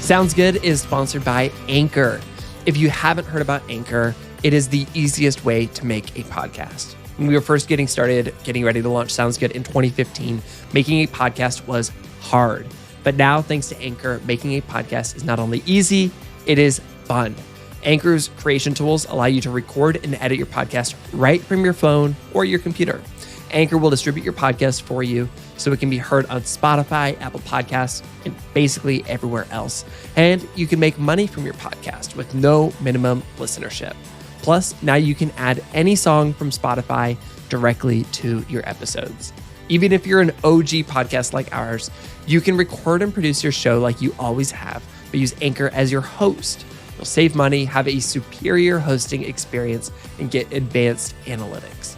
Sounds Good is sponsored by Anchor. If you haven't heard about Anchor, it is the easiest way to make a podcast. When we were first getting started, getting ready to launch Sounds Good in 2015, making a podcast was hard. But now, thanks to Anchor, making a podcast is not only easy, it is fun. Anchor's creation tools allow you to record and edit your podcast right from your phone or your computer. Anchor will distribute your podcast for you so it can be heard on Spotify, Apple Podcasts, and basically everywhere else. And you can make money from your podcast with no minimum listenership. Plus, now you can add any song from Spotify directly to your episodes. Even if you're an OG podcast like ours, you can record and produce your show like you always have, but use Anchor as your host. You'll save money, have a superior hosting experience, and get advanced analytics.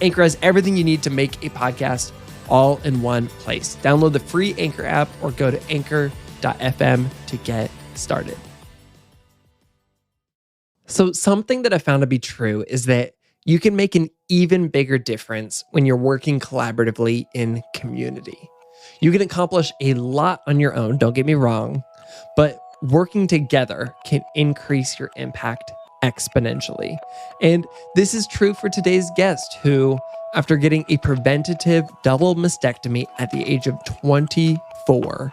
Anchor has everything you need to make a podcast all in one place. Download the free Anchor app or go to anchor.fm to get started. So something that I found to be true is that you can make an even bigger difference when you're working collaboratively in community. You can accomplish a lot on your own, don't get me wrong, but working together can increase your impact exponentially. And this is true for today's guest, who, after getting a preventative double mastectomy at the age of 24,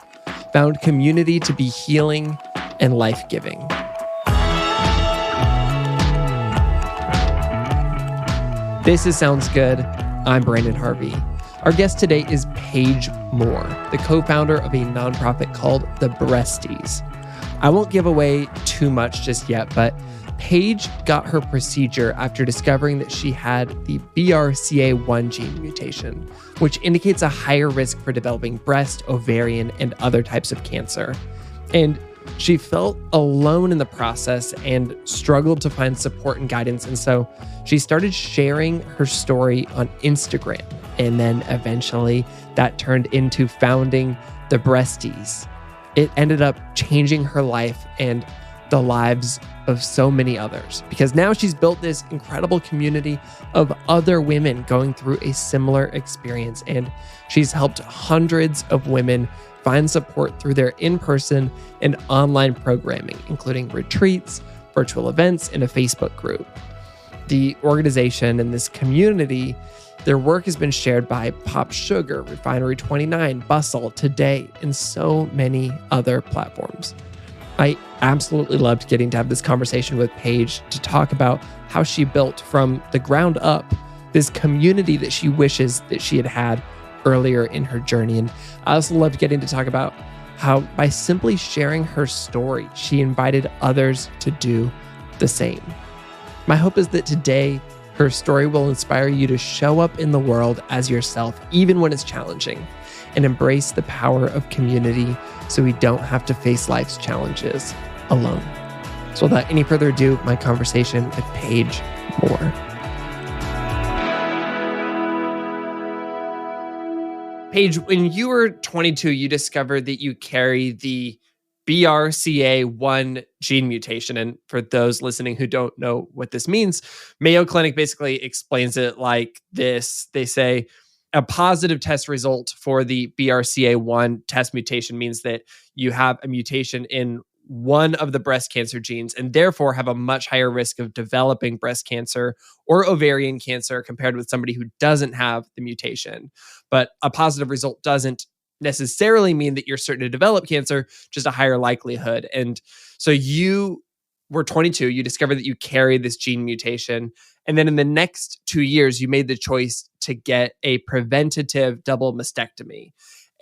found community to be healing and life-giving. This is Sounds Good. I'm Brandon Harvey. Our guest today is Paige Moore, the co-founder of a nonprofit called the Breasties. I won't give away too much just yet, but Paige got her procedure after discovering that she had the BRCA1 gene mutation, which indicates a higher risk for developing breast, ovarian, and other types of cancer. And she felt alone in the process and struggled to find support and guidance. And so she started sharing her story on Instagram. And then eventually that turned into founding the Breasties. It ended up changing her life and the lives of so many others, because now she's built this incredible community of other women going through a similar experience. And she's helped hundreds of women find support through their in-person and online programming, including retreats, virtual events, and a Facebook group. The organization and this community, their work has been shared by Pop Sugar, Refinery 29, Bustle, Today, and so many other platforms. I absolutely loved getting to have this conversation with Paige to talk about how she built from the ground up this community that she wishes that she had had earlier in her journey. And I also loved getting to talk about how by simply sharing her story, she invited others to do the same. My hope is that today, her story will inspire you to show up in the world as yourself, even when it's challenging, and embrace the power of community so we don't have to face life's challenges alone. So without any further ado, my conversation with Paige Moore. Paige, when you were 22, you discovered that you carry the BRCA1 gene mutation. And for those listening who don't know what this means, Mayo Clinic basically explains it like this. They say a positive test result for the BRCA1 test mutation means that you have a mutation in one of the breast cancer genes and therefore have a much higher risk of developing breast cancer or ovarian cancer compared with somebody who doesn't have the mutation. But a positive result doesn't necessarily mean that you're certain to develop cancer, just a higher likelihood. And so you were 22, you discovered that you carry this gene mutation. And then in the next 2 years, you made the choice to get a preventative double mastectomy.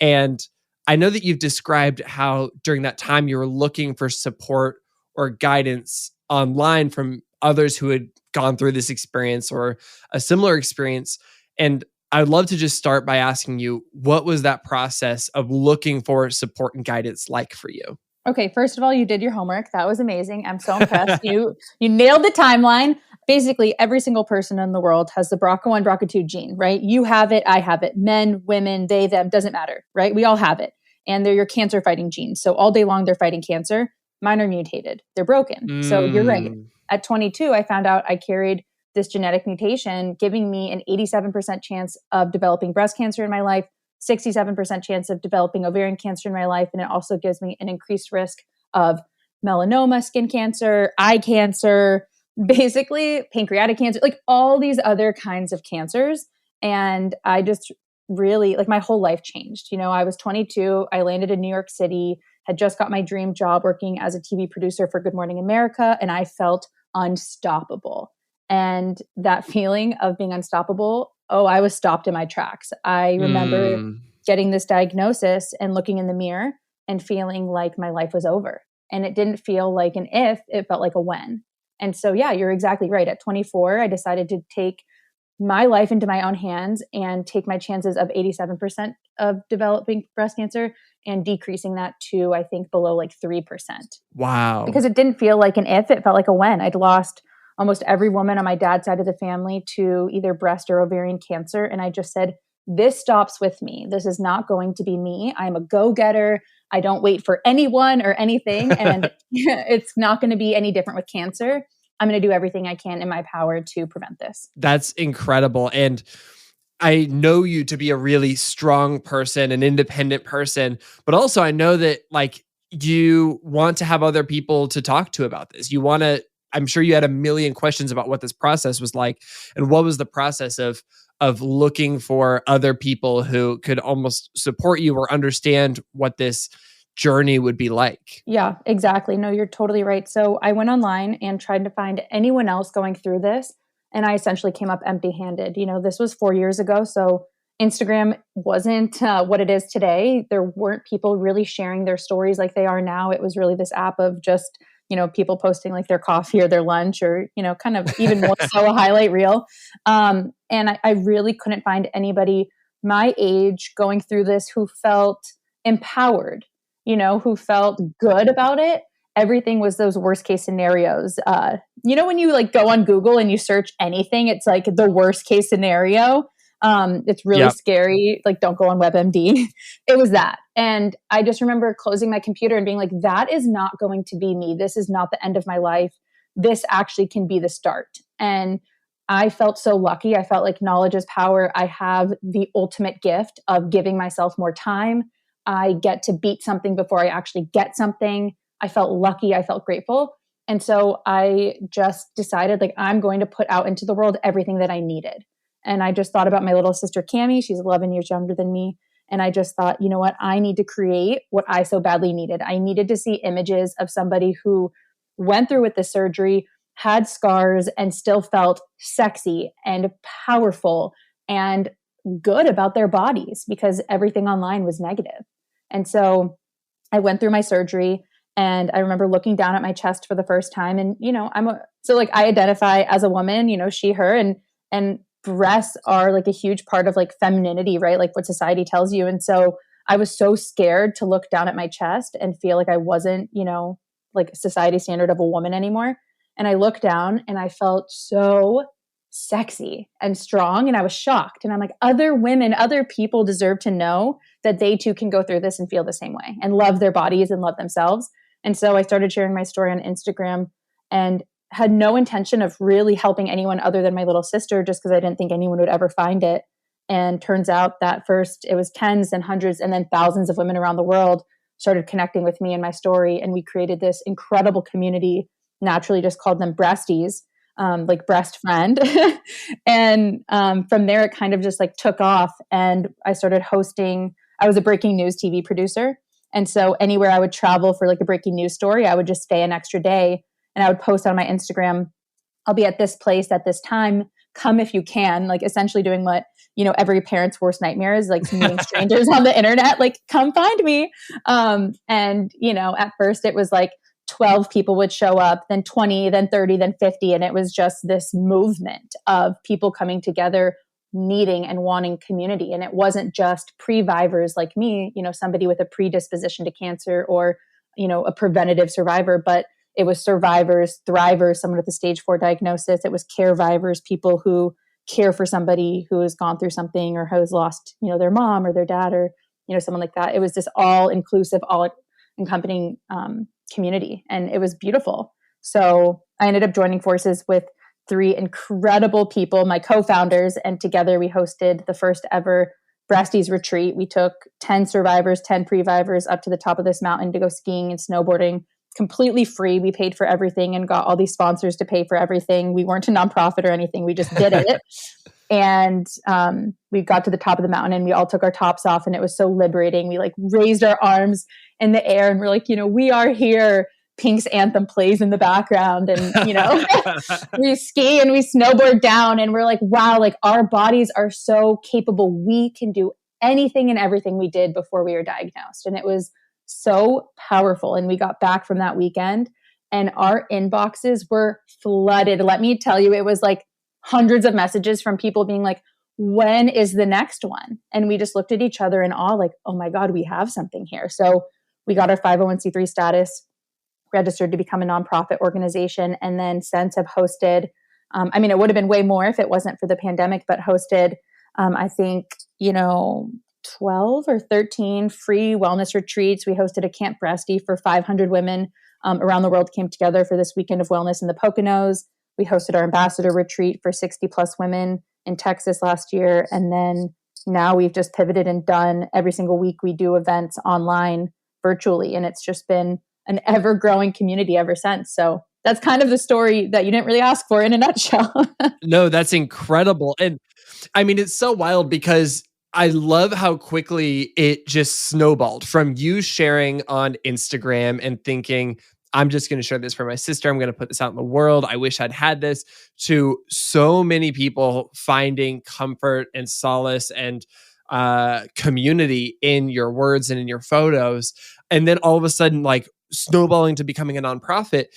And I know that you've described how during that time you were looking for support or guidance online from others who had gone through this experience or a similar experience. And I'd love to just start by asking you, what was that process of looking for support and guidance like for you? Okay, first of all, you did your homework. That was amazing. I'm so impressed. You nailed the timeline. Basically, every single person in the world has the BRCA1, BRCA2 gene, right? You have it, I have it. Men, women, they, them, doesn't matter, right? We all have it. And they're your cancer fighting genes. So all day long, they're fighting cancer. Mine are mutated. They're broken. So you're right. At 22, I found out I carried this genetic mutation, giving me an 87% chance of developing breast cancer in my life, 67% chance of developing ovarian cancer in my life. And it also gives me an increased risk of melanoma, skin cancer, eye cancer, basically pancreatic cancer, like all these other kinds of cancers. And I just really, like, my whole life changed. I was 22. I landed in New York City, had just got my dream job working as a TV producer for Good Morning America, and I felt unstoppable. And that feeling of being unstoppable, I was stopped in my tracks. I remember getting this diagnosis and looking in the mirror and feeling like my life was over. And it didn't feel like an if, it felt like a when. And so, yeah, you're exactly right. At 24, I decided to take my life into my own hands and take my chances of 87% of developing breast cancer and decreasing that to, I think, below like 3%. Wow. Because it didn't feel like an if, it felt like a when. I'd lost almost every woman on my dad's side of the family to either breast or ovarian cancer. And I just said, this stops with me. This is not going to be me. I'm a go-getter. I don't wait for anyone or anything. And it's not going to be any different with cancer. I'm going to do everything I can in my power to prevent this. That's incredible. And I know you to be a really strong person, an independent person, but also I know that like you want to have other people to talk to about this. I'm sure you had a million questions about what this process was like, and what was the process of looking for other people who could almost support you or understand what this journey would be like. Yeah, exactly. No, you're totally right. So I went online and tried to find anyone else going through this. And I essentially came up empty-handed. This was 4 years ago. So Instagram wasn't what it is today. There weren't people really sharing their stories like they are now. It was really this app of just, people posting like their coffee or their lunch or, kind of even more so a highlight reel. And I really couldn't find anybody my age going through this who felt empowered, who felt good about it. Everything was those worst case scenarios. When you like go on Google and you search anything, it's like the worst case scenario. It's really scary. Like, don't go on WebMD. It was that. And I just remember closing my computer and being like, that is not going to be me. This is not the end of my life. This actually can be the start. And I felt so lucky. I felt like knowledge is power. I have the ultimate gift of giving myself more time. I get to beat something before I actually get something. I felt lucky. I felt grateful. And so I just decided like, I'm going to put out into the world everything that I needed. And I just thought about my little sister, Cammie. She's 11 years younger than me. And I just thought, you know what? I need to create what I so badly needed. I needed to see images of somebody who went through with the surgery, had scars, and still felt sexy and powerful and good about their bodies, because everything online was negative. And so I went through my surgery, and I remember looking down at my chest for the first time. And, I identify as a woman, she, her, and breasts are like a huge part of like femininity, right? Like what society tells you. And so I was so scared to look down at my chest and feel like I wasn't, like society standard of a woman anymore. And I looked down and I felt so sexy and strong. And I was shocked. And I'm like, other women, other people deserve to know that they too can go through this and feel the same way and love their bodies and love themselves. And so I started sharing my story on Instagram and had no intention of really helping anyone other than my little sister, just because I didn't think anyone would ever find it. And turns out that first it was tens and hundreds and then thousands of women around the world started connecting with me and my story. And we created this incredible community, naturally just called them Breasties, like breast friend. And from there, it kind of just like took off. And I started hosting, I was a breaking news TV producer. And so anywhere I would travel for like a breaking news story, I would just stay an extra day. And I would post on my Instagram, I'll be at this place at this time, come if you can, like essentially doing what, every parent's worst nightmare is, like meeting strangers on the internet, like come find me. And, at first it was like 12 people would show up, then 20, then 30, then 50. And it was just this movement of people coming together, needing and wanting community. And it wasn't just pre-vivors like me, somebody with a predisposition to cancer or, a preventative survivor, but it was survivors, thrivers, someone with a stage 4 diagnosis. It was carevivors, people who care for somebody who has gone through something or has lost, their mom or their dad or, someone like that. It was this all inclusive, all encompassing community. And it was beautiful. So I ended up joining forces with 3 incredible people, my co-founders, and together we hosted the first ever Breasties retreat. We took 10 survivors, 10 pre-vivors up to the top of this mountain to go skiing and snowboarding completely free. We paid for everything and got all these sponsors to pay for everything. We weren't a nonprofit or anything. We just did it. And we got to the top of the mountain and we all took our tops off, and it was so liberating. We like raised our arms in the air and we're like, we are here. Pink's anthem plays in the background, and we ski and we snowboard down, and we're like, wow, like our bodies are so capable. We can do anything and everything we did before we were diagnosed. And it was so powerful. And we got back from that weekend and our inboxes were flooded. Let me tell you, it was like hundreds of messages from people being like, when is the next one? And we just looked at each other in awe, like, oh my God, we have something here. So we got our 501c3 status, registered to become a nonprofit organization, and then since have hosted, it would have been way more if it wasn't for the pandemic, but hosted, I think, 12 or 13 free wellness retreats. We hosted a Camp Breasties for 500 women around the world came together for this weekend of wellness in the Poconos. We hosted our ambassador retreat for 60 plus women in Texas last year. And then now we've just pivoted and done every single week we do events online virtually. And it's just been an ever growing community ever since. So that's kind of the story that you didn't really ask for in a nutshell. No, that's incredible. And it's so wild because I love how quickly it just snowballed from you sharing on Instagram and thinking, I'm just going to share this for my sister. I'm going to put this out in the world. I wish I'd had this, to so many people finding comfort and solace and community in your words and in your photos. And then all of a sudden, like, snowballing to becoming a nonprofit.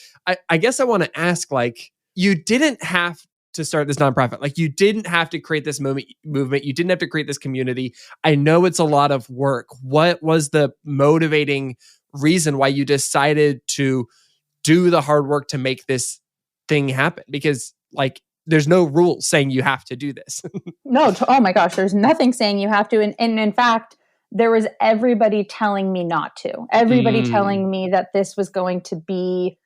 I guess I want to ask, like, you didn't have to start this nonprofit. Like, you didn't have to create this movement. You didn't have to create this community. I know it's a lot of work. What was the motivating reason why you decided to do the hard work to make this thing happen? Because, like, there's no rules saying you have to do this. No. Oh my gosh. There's nothing saying you have to. And in fact, there was everybody telling me not to. Everybody telling me that this was going to be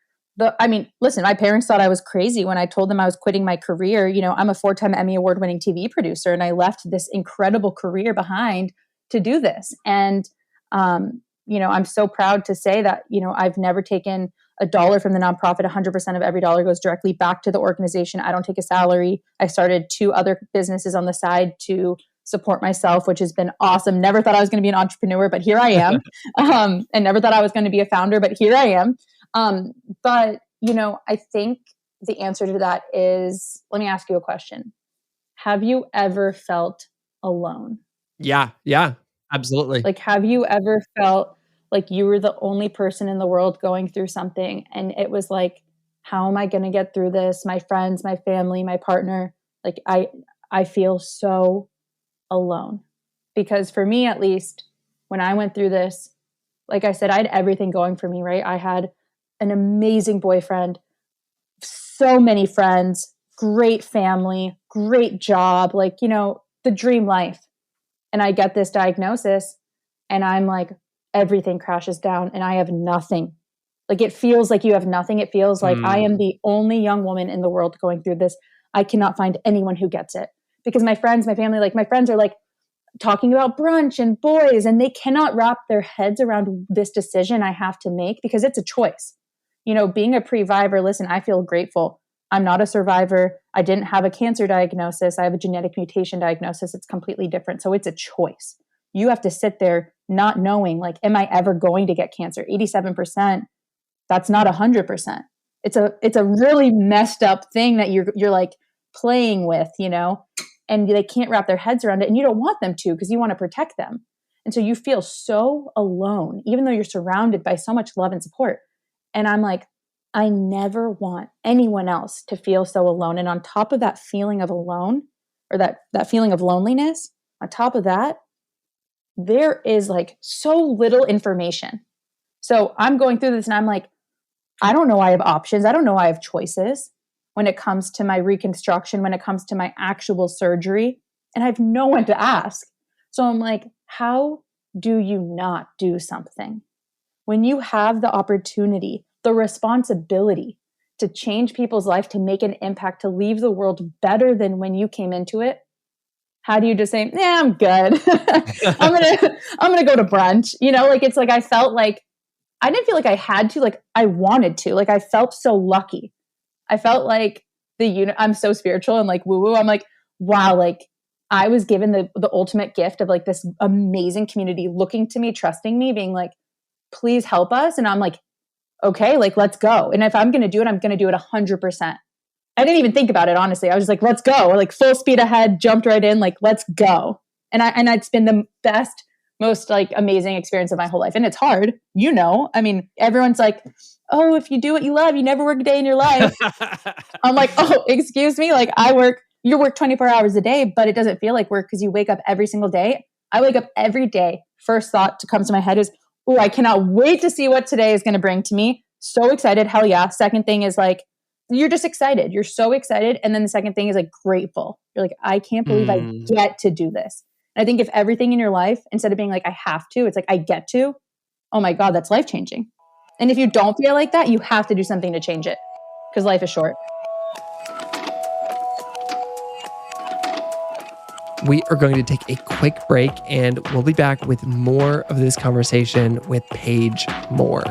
listen, my parents thought I was crazy when I told them I was quitting my career. I'm a 4-time Emmy award-winning TV producer, and I left this incredible career behind to do this. And, I'm so proud to say that, I've never taken a dollar from the nonprofit. 100% of every dollar goes directly back to the organization. I don't take a salary. I started 2 other businesses on the side to support myself, which has been awesome. Never thought I was going to be an entrepreneur, but here I am. And never thought I was going to be a founder, but here I am. But, I think the answer to that is, let me ask you a question. Have you ever felt alone? Yeah, absolutely. Like, have you ever felt like you were the only person in the world going through something? And it was like, how am I going to get through this? My friends, my family, my partner, like I feel so alone. Because for me, at least, when I went through this, like I said, I had everything going for me, right? I had an amazing boyfriend, so many friends, great family, great job, like, the dream life. And I get this diagnosis and I'm like, everything crashes down and I have nothing. Like, it feels like you have nothing. It feels like I am the only young woman in the world going through this. I cannot find anyone who gets it, because my friends, my family, like my friends are like talking about brunch and boys, and they cannot wrap their heads around this decision I have to make, because it's a choice. Being a pre-vivor, listen, I feel grateful. I'm not a survivor. I didn't have a cancer diagnosis. I have a genetic mutation diagnosis. It's completely different. So it's a choice. You have to sit there not knowing, like, am I ever going to get cancer? 87%. That's not 100%. It's a really messed up thing that you're like playing with, and they can't wrap their heads around it, and you don't want them to, because you want to protect them. And so you feel so alone, even though you're surrounded by so much love and support. And I'm like, I never want anyone else to feel so alone. And on top of that feeling of alone, or that feeling of loneliness, on top of that, there is like so little information. So I'm going through this and I'm like, I don't know I have options. I don't know I have choices when it comes to my reconstruction, when it comes to my actual surgery, and I have no one to ask. So I'm like, how do you not do something when you have the opportunity, the responsibility to change people's life, to make an impact, to leave the world better than when you came into it? How do you just say, yeah, I'm good. I'm gonna go to brunch. Like, it's like, I felt like I didn't feel like I had to, like I wanted to, like I felt so lucky. I felt like I'm so spiritual and like woo woo. I'm like, wow, like I was given the ultimate gift of like this amazing community looking to me, trusting me, being like, please help us. And I'm like, okay, like let's go. And if I'm going to do it, I'm going to do it 100%. I didn't even think about it, honestly. I was just like, let's go. Like full speed ahead, jumped right in, like, let's go. And it's been the best, most like amazing experience of my whole life. And it's hard, I mean, everyone's like, oh, if you do what you love, you never work a day in your life. I'm like, oh, excuse me. Like you work 24 hours a day, but it doesn't feel like work because you wake up every single day. I wake up every day. First thought to comes to my head is, oh, I cannot wait to see what today is going to bring to me. So excited. Hell yeah. Second thing is like, you're just excited. You're so excited. And then the second thing is like grateful. You're like, I can't believe I get to do this. And I think if everything in your life, instead of being like, I have to, it's like, I get to, oh my God, that's life changing. And if you don't feel like that, you have to do something to change it because life is short. We are going to take a quick break and we'll be back with more of this conversation with Paige Moore.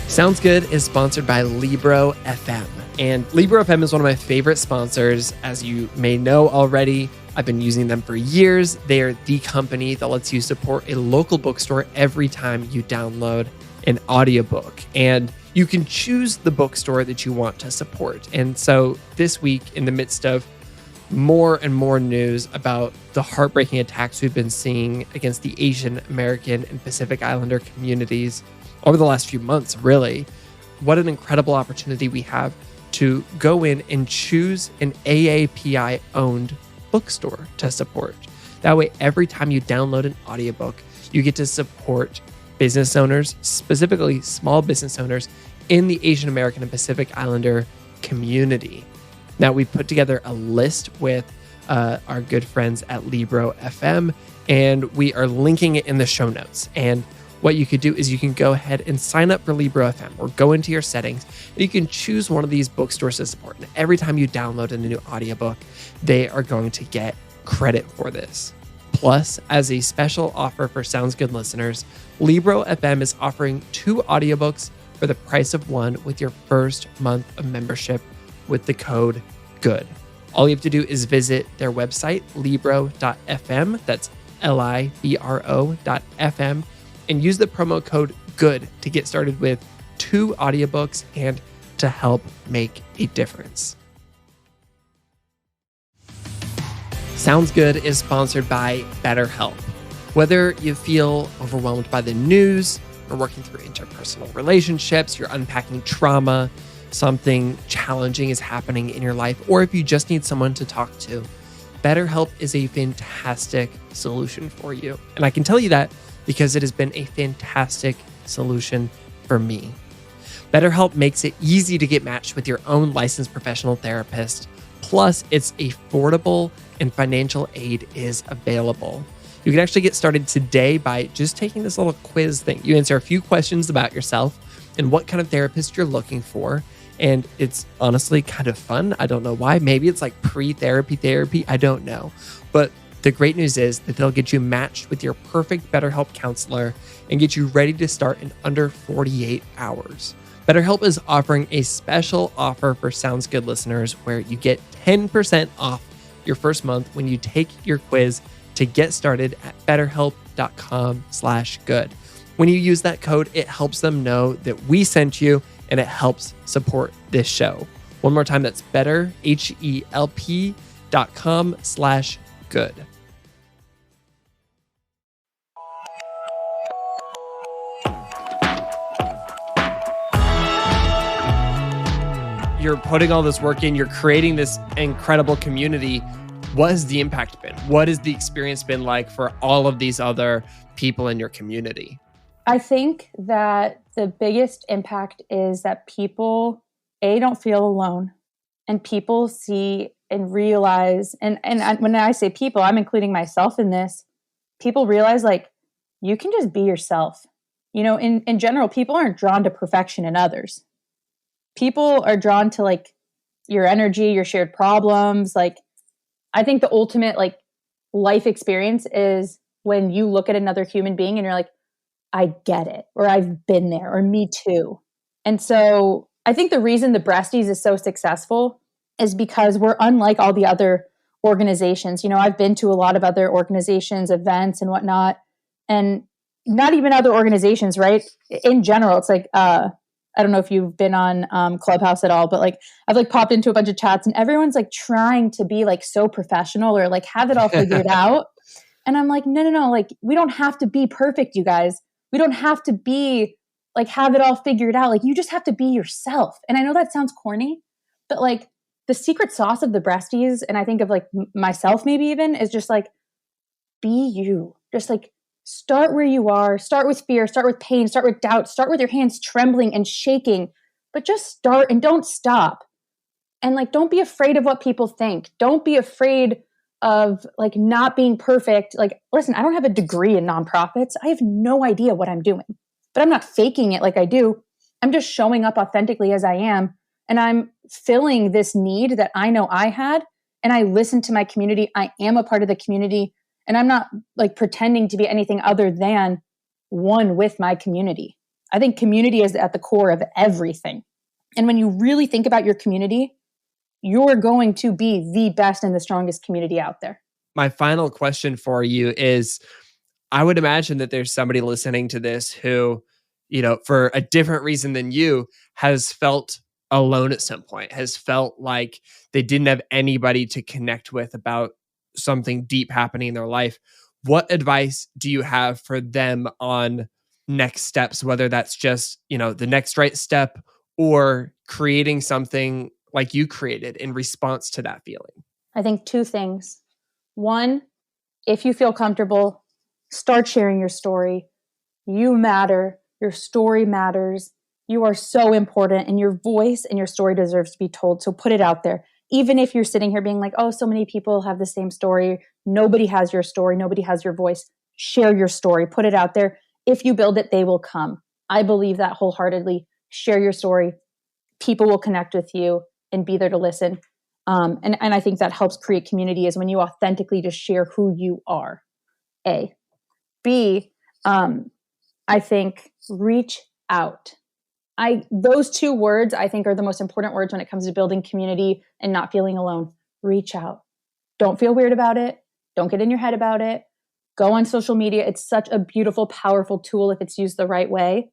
Sounds Good is sponsored by Libro FM. And Libro FM is one of my favorite sponsors. As you may know already, I've been using them for years. They are the company that lets you support a local bookstore every time you download an audiobook. And you can choose the bookstore that you want to support. And so this week, in the midst of more and more news about the heartbreaking attacks we've been seeing against the Asian American and Pacific Islander communities over the last few months, really, what an incredible opportunity we have to go in and choose an AAPI-owned bookstore to support. That way, every time you download an audiobook, you get to support business owners, specifically small business owners in the Asian American and Pacific Islander community. Now, we've put together a list with our good friends at Libro FM, and we are linking it in the show notes. And what you could do is you can go ahead and sign up for Libro FM or go into your settings and you can choose one of these bookstores to support. And every time you download a new audiobook, they are going to get credit for this. Plus, as a special offer for Sounds Good listeners, Libro FM is offering 2 audiobooks for the price of 1 with your first month of membership with the code GOOD. All you have to do is visit their website, libro.fm, that's libro.fm, and use the promo code GOOD to get started with 2 audiobooks and to help make a difference. Sounds Good is sponsored by BetterHelp. Whether you feel overwhelmed by the news, you're working through interpersonal relationships, you're unpacking trauma, something challenging is happening in your life, or if you just need someone to talk to, BetterHelp is a fantastic solution for you. And I can tell you that because it has been a fantastic solution for me. BetterHelp makes it easy to get matched with your own licensed professional therapist. Plus, it's affordable and financial aid is available. You can actually get started today by just taking this little quiz thing. You answer a few questions about yourself and what kind of therapist you're looking for. And it's honestly kind of fun. I don't know why. Maybe it's like pre-therapy. I don't know. But the great news is that they'll get you matched with your perfect BetterHelp counselor and get you ready to start in under 48 hours. BetterHelp is offering a special offer for Sounds Good listeners where you get 10% off your first month when you take your quiz to get started at betterhelp.com/good. When you use that code, it helps them know that we sent you and it helps support this show. One more time, that's betterhelp.com/good. You're putting all this work in, you're creating this incredible community. What has the impact been? What has the experience been like for all of these other people in your community? I think that the biggest impact is that people, don't feel alone, and people see and realize, and when I say people, I'm including myself in this, people realize like, you can just be yourself. In general, people aren't drawn to perfection in others. people are drawn to like your energy, your shared problems. Like, I think the ultimate like life experience is when you look at another human being and you're like, I get it, or I've been there, or me too. And so I think the reason the Breasties is so successful is because we're unlike all the other organizations. You know, I've been to a lot of other organizations, events and whatnot, and not even other organizations, right? In general, it's like, I don't know if you've been on Clubhouse at all, but like I've like popped into a bunch of chats and everyone's like trying to be like so professional or like have it all figured out. And I'm like, no, like we don't have to be perfect, you guys. We don't have to be like have it all figured out. Like you just have to be yourself. And I know that sounds corny, but like the secret sauce of the Breasties, and I think of like myself maybe even, is just like, be you. Just like start where you are, start with fear, start with pain, start with doubt, start with your hands trembling and shaking, but just start and don't stop. And like, don't be afraid of what people think. Don't be afraid of like not being perfect. Like, listen, I don't have a degree in nonprofits. I have no idea what I'm doing, but I'm not faking it like I do. I'm just showing up authentically as I am. And I'm filling this need that I know I had. And I listen to my community. I am a part of the community. And I'm not like pretending to be anything other than one with my community. I think community is at the core of everything. And when you really think about your community, you're going to be the best and the strongest community out there. My final question for you is, I would imagine that there's somebody listening to this who, you know, for a different reason than you, has felt alone at some point, has felt like they didn't have anybody to connect with about something deep happening in their life. What advice do you have for them on next steps, whether that's just, you know, the next right step or creating something like you created in response to that feeling? I think two things. One, if you feel comfortable, start sharing your story. You matter. Your story matters. You are so important, and your voice and your story deserves to be told. So put it out there. Even if you're sitting here being like, oh, so many people have the same story. Nobody has your story. Nobody has your voice. Share your story. Put it out there. If you build it, they will come. I believe that wholeheartedly. Share your story. People will connect with you and be there to listen. And I think that helps create community, is when you authentically just share who you are. A. B, I think reach out. Those two words I think are the most important words when it comes to building community and not feeling alone. Reach out. Don't feel weird about it. Don't get in your head about it. Go on social media. It's such a beautiful, powerful tool if it's used the right way.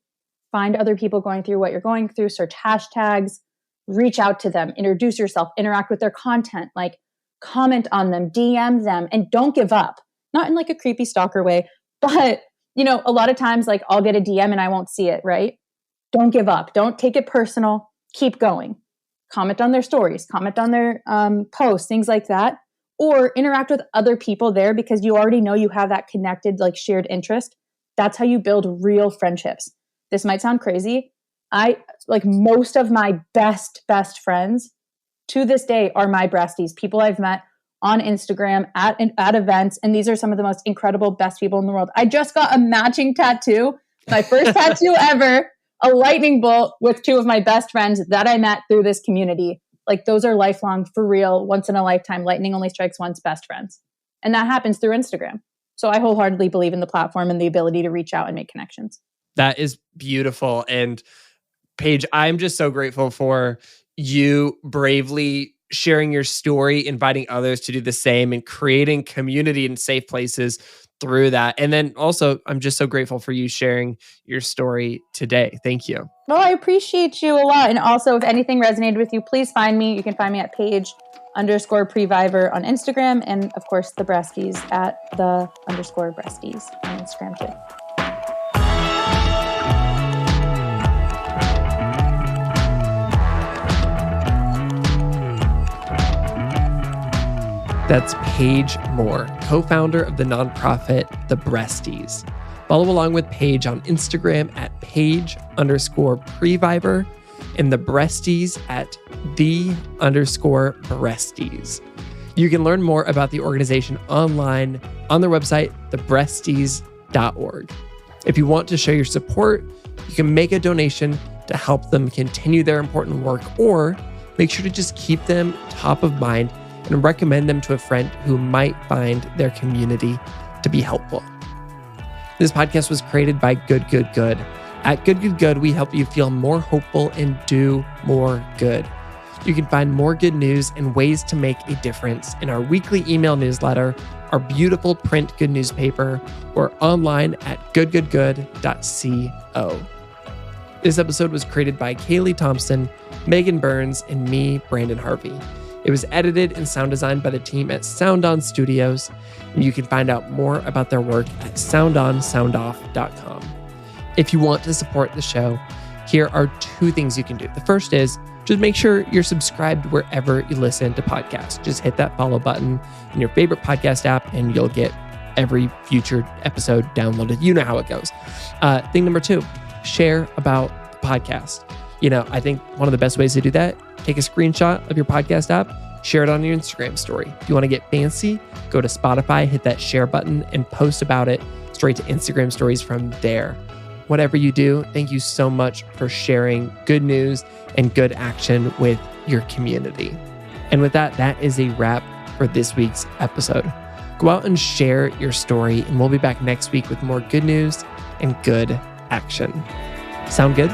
Find other people going through what you're going through. Search hashtags. Reach out to them. Introduce yourself. Interact with their content. Like, comment on them. DM them. And don't give up. Not in like a creepy stalker way, but you know, a lot of times like I'll get a DM and I won't see it, right? Don't give up. Don't take it personal. Keep going. Comment on their stories. Comment on their posts, things like that. Or interact with other people there, because you already know you have that connected, like shared interest. That's how you build real friendships. This might sound crazy. I like most of my best friends to this day are my Breasties, people I've met on Instagram at events. And these are some of the most incredible, best people in the world. I just got a matching tattoo, my first tattoo ever, a lightning bolt with two of my best friends that I met through this community. Like, those are lifelong, for real, once in a lifetime, lightning only strikes once best friends. And that happens through Instagram. So I wholeheartedly believe in the platform and the ability to reach out and make connections. That is beautiful. And Paige, I'm just so grateful for you bravely sharing your story, inviting others to do the same, and creating community in safe places through that. And then also, I'm just so grateful for you sharing your story today. Thank you. Well, I appreciate you a lot. And also, if anything resonated with you, please find me. You can find me at Paige_Previver on Instagram. And of course, the Breasties at _Breasties on Instagram too. That's Paige Moore, co-founder of the nonprofit, The Breasties. Follow along with Paige on Instagram at Paige_Previver and The Breasties at _Breasties. You can learn more about the organization online on their website, thebreasties.org. If you want to show your support, you can make a donation to help them continue their important work, or make sure to just keep them top of mind and recommend them to a friend who might find their community to be helpful. This podcast was created by Good. At Good, we help you feel more hopeful and do more good. You can find more good news and ways to make a difference in our weekly email newsletter, our beautiful print good newspaper, or online at goodgoodgood.co. This episode was created by Kaylee Thompson, Megan Burns, and me, Brandon Harvey. It was edited and sound designed by the team at Sound On Studios, and you can find out more about their work at soundonsoundoff.com. If you want to support the show, here are 2 things you can do. The first is just make sure you're subscribed wherever you listen to podcasts. Just hit that follow button in your favorite podcast app, and you'll get every future episode downloaded. You know how it goes. Thing number 2, share about the podcast. I think one of the best ways to do that, take a screenshot of your podcast app, share it on your Instagram story. If you want to get fancy, go to Spotify, hit that share button, and post about it straight to Instagram stories from there. Whatever you do, thank you so much for sharing good news and good action with your community. And with that, that is a wrap for this week's episode. Go out and share your story, and we'll be back next week with more good news and good action. Sound good?